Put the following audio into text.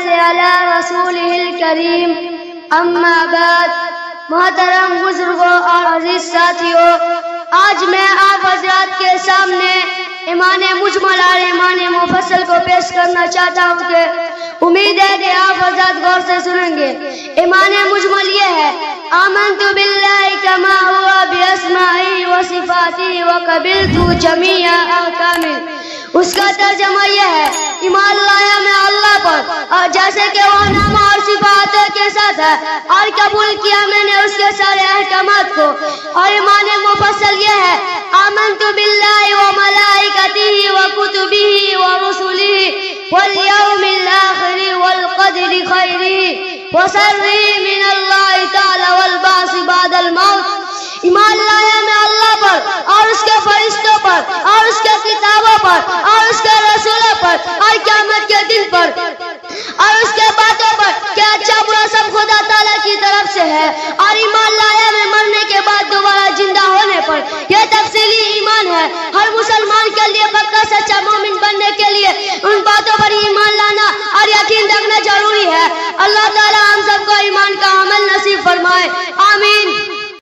صل علی رسولہ الکریم اما بعد. محترم بزرگوں اور عزیز ساتھیوں، آج میں آپ حضرات کے سامنے ایمان مجمل اور ایمان مفصل کو پیش کرنا چاہتا ہوں کہ امید ہے کہ آپ حضرات غور سے سنیں گے. ایمان مجمل یہ ہے: آمنت باللہ کما ہوا باسمائہ وصفاتہ وقبلت جمیع احکامہ. اس کا ترجمہ یہ ہے: ایمان لایا میں اللہ پر اور جیسے کہ وہ نام اور صفات کے ساتھ ہے، اور قبول کیا میں نے اس کے سارے احکامات کو. اور ایمان مفصل یہ ہے: آمنت باللہ وملائکتہ وکتبہ ورسلہ والیوم الآخر والقدر خیرہ وشرہ من اللہ تعالی والبعث بعد الموت. ایمان لایا میں اللہ پر اور اس کے فرشتوں پر اور اس کے کتابوں پر اور اس کے رسولوں پر اور قیامت کے دن پر اور اس کے باتوں پر کہ اچھا برا سب خدا تعالیٰ کی طرف سے ہے. اور ایمان لایا میں مرنے کے بعد دوبارہ زندہ ہونے پر. یہ تفصیلی ایمان ہے. ہر مسلمان کے لیے پکا سچا مومن بننے کے لیے ان باتوں پر ایمان لانا اور یقین رکھنا ضروری ہے. اللہ تعالیٰ ہم سب کو ایمان کا عمل نصیب فرمائے. آمین.